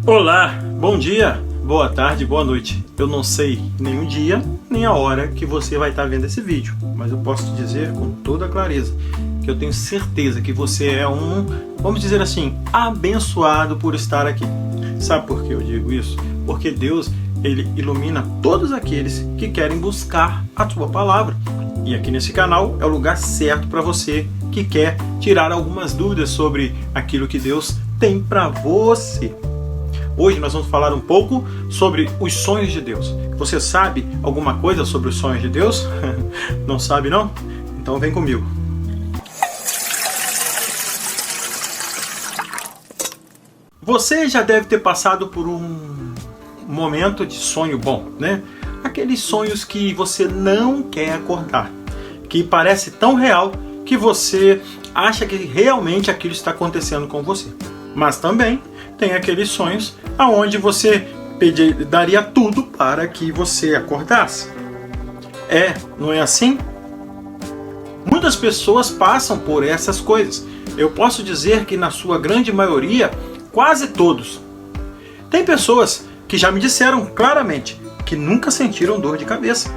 Olá, bom dia, boa tarde, boa noite. Eu não sei nem o dia, nem a hora que você vai estar vendo esse vídeo, mas eu posso te dizer com toda clareza que eu tenho certeza que você é vamos dizer assim, abençoado por estar aqui. Sabe por que eu digo isso? Porque Deus, Ele ilumina todos aqueles que querem buscar a sua palavra. E aqui nesse canal é o lugar certo para você que quer tirar algumas dúvidas sobre aquilo que Deus tem para você. Hoje nós vamos falar um pouco sobre os sonhos de Deus. Você sabe alguma coisa sobre os sonhos de Deus? Não sabe não? Então vem comigo. Você já deve ter passado por um momento de sonho bom, né? Aqueles sonhos que você não quer acordar, que parece tão real que você acha que realmente aquilo está acontecendo com você. Mas também tem aqueles sonhos aonde você daria tudo para que você acordasse. Não é assim? Muitas pessoas passam por essas coisas. Eu posso dizer que na sua grande maioria, quase todos. Tem pessoas que já me disseram claramente que nunca sentiram dor de cabeça.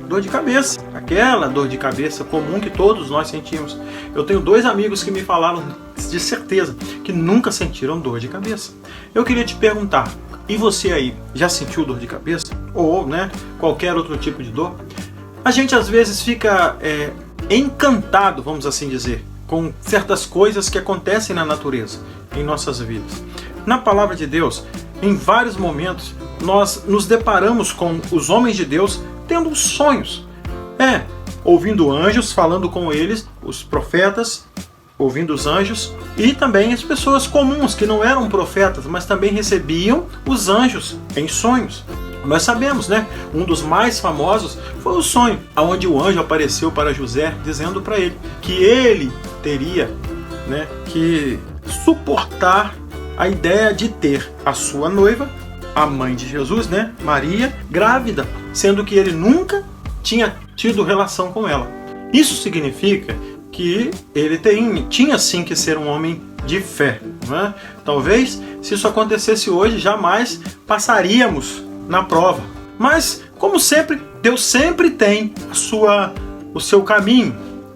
Dor de cabeça. Aquela dor de cabeça comum que todos nós sentimos. Eu tenho 2 amigos que me falaram de certeza que nunca sentiram dor de cabeça. Eu queria te perguntar, e você aí, já sentiu dor de cabeça? Ou qualquer outro tipo de dor? A gente às vezes fica encantado, vamos assim dizer, com certas coisas que acontecem na natureza, em nossas vidas. Na palavra de Deus, em vários momentos, nós nos deparamos com os homens de Deus tendo sonhos. Ouvindo anjos, falando com eles, os profetas, ouvindo os anjos, e também as pessoas comuns, que não eram profetas, mas também recebiam os anjos em sonhos. Nós sabemos, um dos mais famosos foi o sonho, onde o anjo apareceu para José, dizendo para ele que ele teria que suportar a ideia de ter a sua noiva, a mãe de Jesus, Maria, grávida, sendo que ele nunca tinha tido relação com ela. Isso significa que ele tinha sim que ser um homem de fé. Talvez, se isso acontecesse hoje, jamais passaríamos na prova. Mas, como sempre, Deus sempre tem o seu caminho.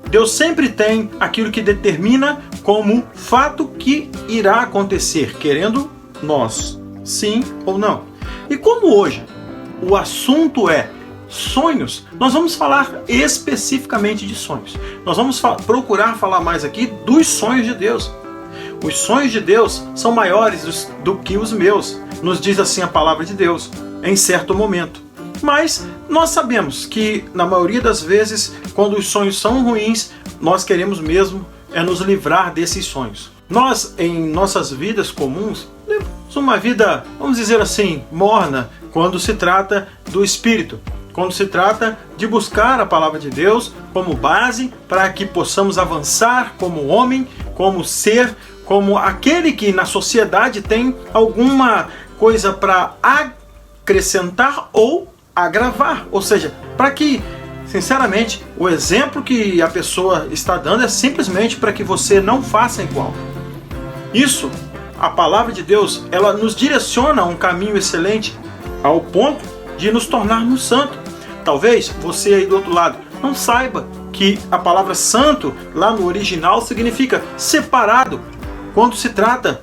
Deus sempre tem aquilo que determina como fato que irá acontecer, querendo nós, sim ou não. E como hoje o assunto é sonhos, nós vamos falar especificamente de sonhos. Nós vamos procurar falar mais aqui dos sonhos de Deus. Os sonhos de Deus são maiores do que os meus, nos diz assim a palavra de Deus, em certo momento. Mas nós sabemos que, na maioria das vezes, quando os sonhos são ruins, nós queremos mesmo nos livrar desses sonhos. Nós, em nossas vidas comuns, levamos uma vida, vamos dizer assim, morna, quando se trata do Espírito. Quando se trata de buscar a palavra de Deus como base para que possamos avançar como homem, como ser, como aquele que na sociedade tem alguma coisa para acrescentar ou agravar. Ou seja, para que, sinceramente, o exemplo que a pessoa está dando é simplesmente para que você não faça igual. Isso, a palavra de Deus, ela nos direciona a um caminho excelente ao ponto de nos tornarmos santos. Talvez você aí do outro lado não saiba que a palavra santo, lá no original, significa separado, quando se trata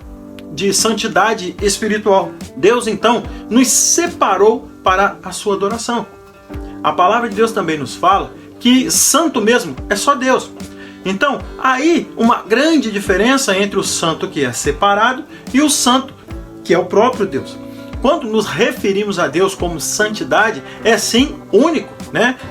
de santidade espiritual. Deus, então, nos separou para a sua adoração. A palavra de Deus também nos fala que santo mesmo é só Deus. Então, aí uma grande diferença entre o santo que é separado e o santo que é o próprio Deus. Quando nos referimos a Deus como santidade, é sim único,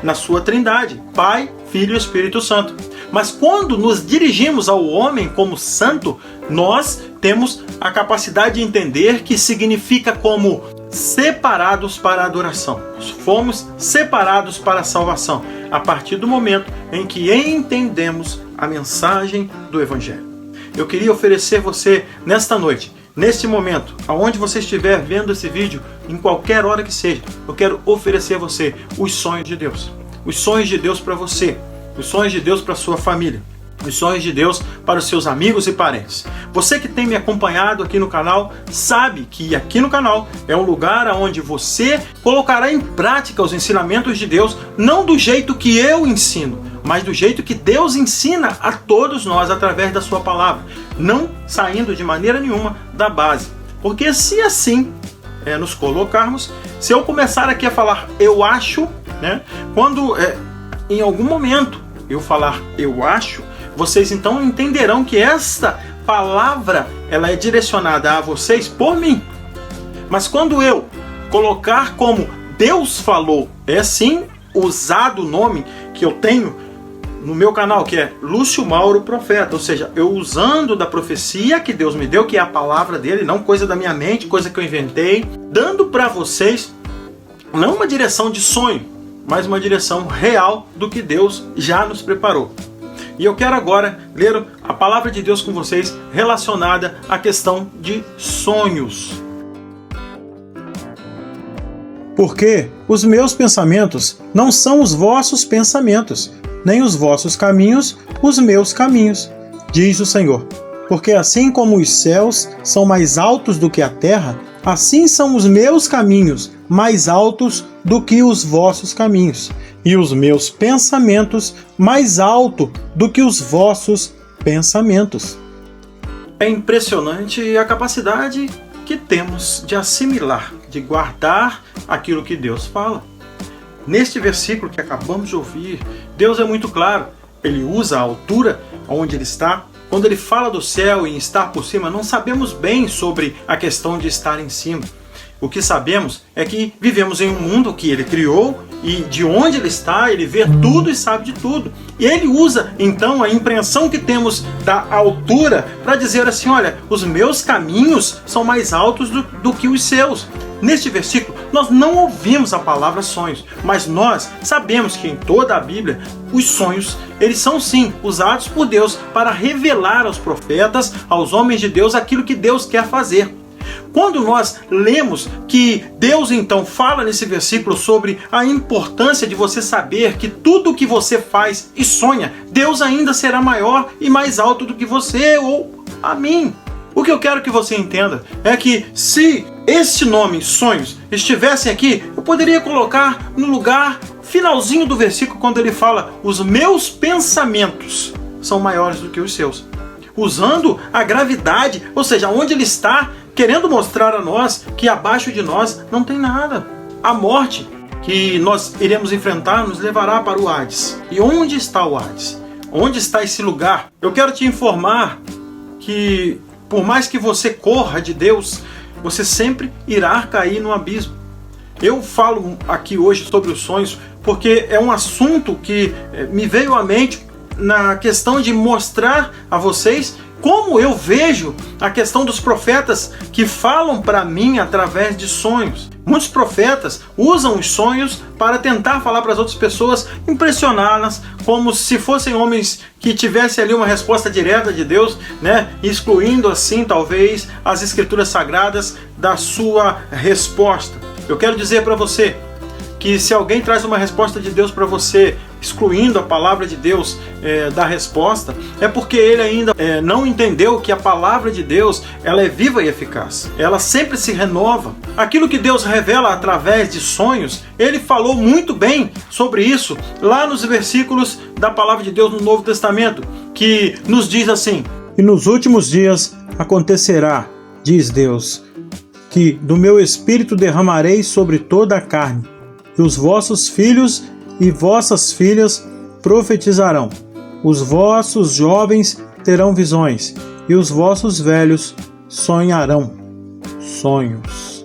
na sua trindade, Pai, Filho e Espírito Santo. Mas quando nos dirigimos ao homem como santo, nós temos a capacidade de entender que significa como separados para a adoração. Fomos separados para a salvação, a partir do momento em que entendemos a mensagem do Evangelho. Eu queria oferecer você, nesta noite, neste momento, aonde você estiver vendo esse vídeo, em qualquer hora que seja, eu quero oferecer a você os sonhos de Deus. Os sonhos de Deus para você, os sonhos de Deus para sua família. os sonhos de Deus para os seus amigos e parentes. Você que tem me acompanhado aqui no canal sabe que aqui no canal é um lugar onde você colocará em prática os ensinamentos de Deus, não do jeito que eu ensino, mas do jeito que Deus ensina a todos nós através da sua palavra, não saindo de maneira nenhuma da base. Porque se assim nos colocarmos, se eu começar aqui a falar eu acho, né, quando em algum momento eu falar eu acho, vocês então entenderão que esta palavra ela é direcionada a vocês por mim. Mas quando eu colocar como Deus falou, é sim usado o nome que eu tenho no meu canal, que é Lúcio Mauro Profeta, ou seja, eu usando da profecia que Deus me deu, que é a palavra dele, não coisa da minha mente, coisa que eu inventei, dando para vocês não uma direção de sonho, mas uma direção real do que Deus já nos preparou. E eu quero agora ler a palavra de Deus com vocês relacionada à questão de sonhos. Porque os meus pensamentos não são os vossos pensamentos, nem os vossos caminhos os meus caminhos, diz o Senhor. Porque assim como os céus são mais altos do que a terra, assim são os meus caminhos mais altos do que os vossos caminhos, e os meus pensamentos mais alto do que os vossos pensamentos. É impressionante a capacidade que temos de assimilar, de guardar aquilo que Deus fala. Neste versículo que acabamos de ouvir, Deus é muito claro. Ele usa a altura onde ele está. Quando ele fala do céu e estar por cima, não sabemos bem sobre a questão de estar em cima. O que sabemos é que vivemos em um mundo que ele criou e de onde ele está, ele vê tudo e sabe de tudo. E ele usa então a impressão que temos da altura para dizer assim, olha, os meus caminhos são mais altos do que os seus. Neste versículo, nós não ouvimos a palavra sonhos, mas nós sabemos que em toda a Bíblia, os sonhos, eles são sim usados por Deus para revelar aos profetas, aos homens de Deus, aquilo que Deus quer fazer. Quando nós lemos que Deus então fala nesse versículo sobre a importância de você saber que tudo o que você faz e sonha, Deus ainda será maior e mais alto do que você ou a mim. O que eu quero que você entenda é que se este nome, sonhos, estivessem aqui, eu poderia colocar no lugar finalzinho do versículo quando ele fala os meus pensamentos são maiores do que os seus. Usando a gravidade, ou seja, onde ele está querendo mostrar a nós que abaixo de nós não tem nada. A morte que nós iremos enfrentar nos levará para o Hades. E onde está o Hades? Onde está esse lugar? Eu quero te informar que por mais que você corra de Deus, você sempre irá cair no abismo. Eu falo aqui hoje sobre os sonhos porque é um assunto que me veio à mente na questão de mostrar a vocês como eu vejo a questão dos profetas que falam para mim através de sonhos. Muitos profetas usam os sonhos para tentar falar para as outras pessoas, impressioná-las, como se fossem homens que tivessem ali uma resposta direta de Deus, né? Excluindo assim talvez as escrituras sagradas da sua resposta. Eu quero dizer para você que se alguém traz uma resposta de Deus para você, excluindo a palavra de Deus da resposta, é porque ele ainda não entendeu que a palavra de Deus ela é viva e eficaz. Ela sempre se renova. Aquilo que Deus revela através de sonhos, ele falou muito bem sobre isso lá nos versículos da palavra de Deus no Novo Testamento, que nos diz assim: e nos últimos dias acontecerá, diz Deus, que do meu espírito derramarei sobre toda a carne, e os vossos filhos e vossas filhas profetizarão. Os vossos jovens terão visões, e os vossos velhos sonharão sonhos.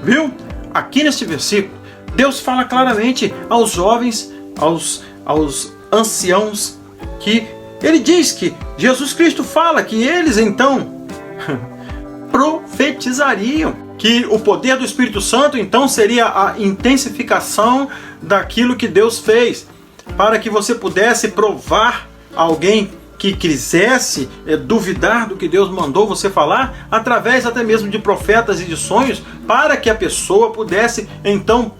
Viu? Aqui neste versículo, Deus fala claramente aos jovens, aos anciãos, que ele diz que Jesus Cristo fala que eles então profetizariam. Que o poder do Espírito Santo então seria a intensificação daquilo que Deus fez, para que você pudesse provar a alguém que quisesse duvidar do que Deus mandou você falar, através até mesmo de profetas e de sonhos, para que a pessoa pudesse então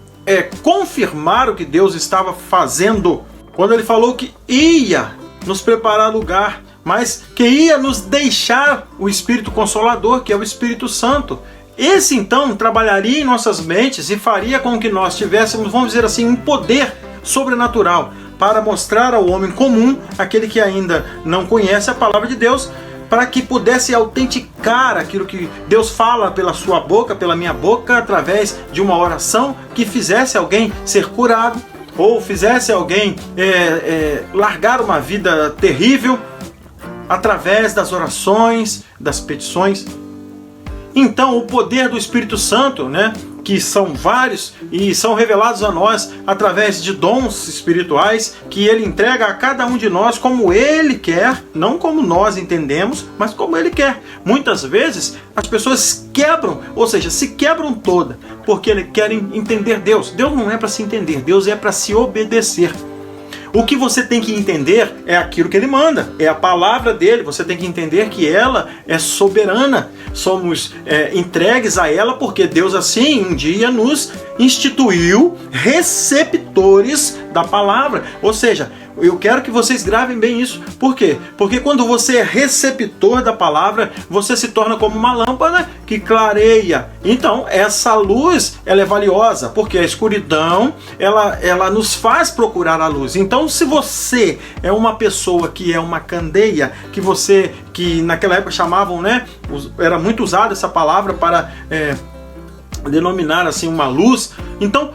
confirmar o que Deus estava fazendo. Quando ele falou que ia nos preparar lugar, mas que ia nos deixar o Espírito Consolador, que é o Espírito Santo. Esse então trabalharia em nossas mentes e faria com que nós tivéssemos, vamos dizer assim, um poder sobrenatural para mostrar ao homem comum, aquele que ainda não conhece a palavra de Deus, para que pudesse autenticar aquilo que Deus fala pela sua boca, pela minha boca, através de uma oração que fizesse alguém ser curado, ou fizesse alguém largar uma vida terrível, através das orações, das petições. Então, o poder do Espírito Santo, né, que são vários e são revelados a nós através de dons espirituais que Ele entrega a cada um de nós como Ele quer, não como nós entendemos, mas como Ele quer. Muitas vezes as pessoas quebram, ou seja, se quebram toda, porque querem entender Deus. Deus não é para se entender, Deus é para se obedecer. O que você tem que entender é aquilo que Ele manda, é a palavra dele. Você tem que entender que ela é soberana. Somos entregues a ela porque Deus assim um dia nos instituiu receptores da palavra. Ou seja, eu quero que vocês gravem bem isso. Por quê? Porque quando você é receptor da palavra, você se torna como uma lâmpada que clareia. Então, essa luz, ela é valiosa, porque a escuridão, ela nos faz procurar a luz. Então, se você é uma pessoa que é uma candeia, que naquela época chamavam, né, era muito usada essa palavra para denominar assim uma luz. Então,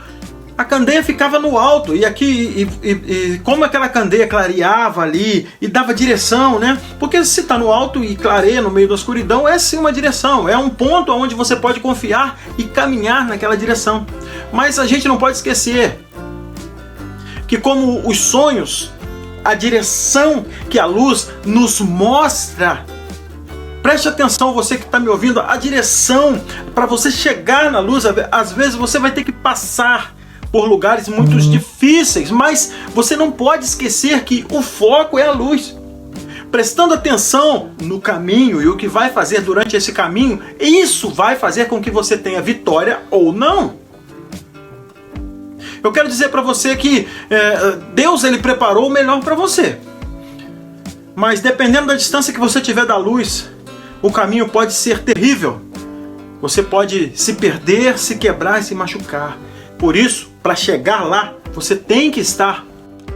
a candeia ficava no alto, e como aquela candeia clareava ali e dava direção, né? Porque se está no alto e clareia no meio da escuridão, é sim uma direção, é um ponto onde você pode confiar e caminhar naquela direção. Mas a gente não pode esquecer que, como os sonhos, a direção que a luz nos mostra, preste atenção, você que está me ouvindo, a direção para você chegar na luz, às vezes você vai ter que passar por lugares muito difíceis, mas você não pode esquecer que o foco é a luz. Prestando atenção no caminho e o que vai fazer durante esse caminho, isso vai fazer com que você tenha vitória ou não. Eu quero dizer para você que Deus ele preparou o melhor para você. Mas dependendo da distância que você tiver da luz, o caminho pode ser terrível. Você pode se perder, se quebrar e se machucar. Por isso, para chegar lá, você tem que estar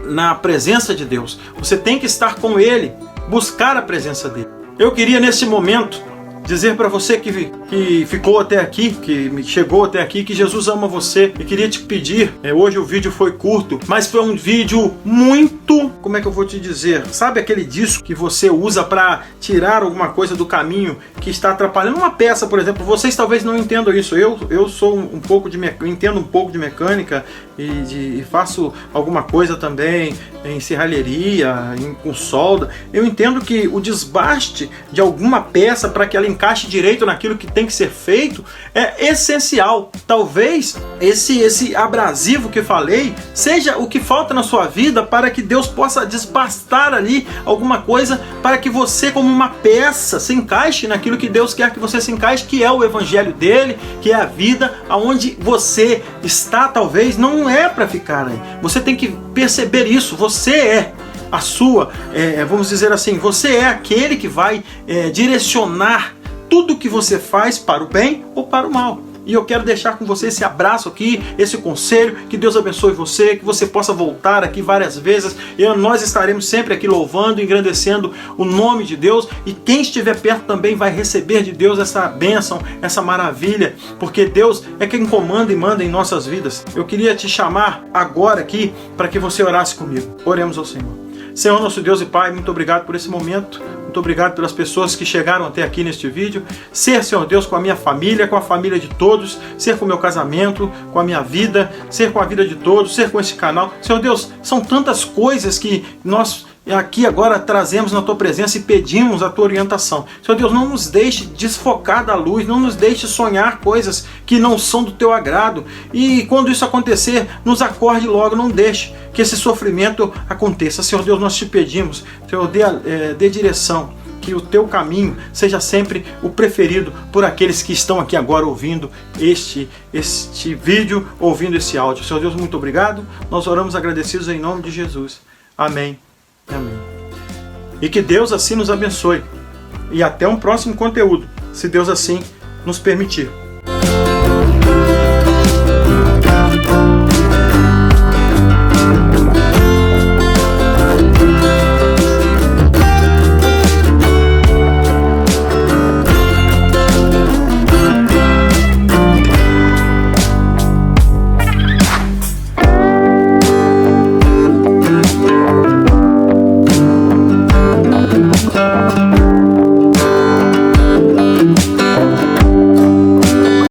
na presença de Deus. Você tem que estar com Ele, buscar a presença dele. Eu queria nesse momento dizer para você que ficou até aqui, que chegou até aqui, que Jesus ama você. E queria te pedir, hoje o vídeo foi curto, mas foi um vídeo muito, como é que eu vou te dizer? Sabe aquele disco que você usa para tirar alguma coisa do caminho que está atrapalhando uma peça, por exemplo? Vocês talvez não entendam isso. Eu sou entendo um pouco de mecânica e faço alguma coisa também em serralheria, com solda. Eu entendo que o desbaste de alguma peça para que ela encaixe direito naquilo que tem que ser feito é essencial. Talvez esse abrasivo que falei seja o que falta na sua vida para que Deus possa desbastar ali alguma coisa para que você, como uma peça, se encaixe naquilo que Deus quer que você se encaixe, que é o evangelho dele, que é a vida. Aonde você está talvez não é para ficar aí. Você tem que perceber isso. Você é a sua, vamos dizer assim, você é aquele que vai direcionar tudo que você faz para o bem ou para o mal. E eu quero deixar com você esse abraço aqui, esse conselho, que Deus abençoe você, que você possa voltar aqui várias vezes. Nós estaremos sempre aqui louvando, engrandecendo o nome de Deus, e quem estiver perto também vai receber de Deus essa bênção, essa maravilha, porque Deus é quem comanda e manda em nossas vidas. Eu queria te chamar agora aqui para que você orasse comigo. Oremos ao Senhor. Senhor, nosso Deus e Pai, muito obrigado por esse momento. Muito obrigado pelas pessoas que chegaram até aqui neste vídeo. Ser, Senhor Deus, com a minha família, com a família de todos. Ser com o meu casamento, com a minha vida. Ser com a vida de todos. Ser com esse canal. Senhor Deus, são tantas coisas que nós aqui agora trazemos na Tua presença e pedimos a Tua orientação. Senhor Deus, não nos deixe desfocar da luz, não nos deixe sonhar coisas que não são do Teu agrado. E quando isso acontecer, nos acorde logo, não deixe que esse sofrimento aconteça. Senhor Deus, nós te pedimos, Senhor, dê direção, que o Teu caminho seja sempre o preferido por aqueles que estão aqui agora ouvindo este vídeo, ouvindo esse áudio. Senhor Deus, muito obrigado. Nós oramos agradecidos em nome de Jesus. Amém. Amém. E que Deus assim nos abençoe. E até um próximo conteúdo, se Deus assim nos permitir.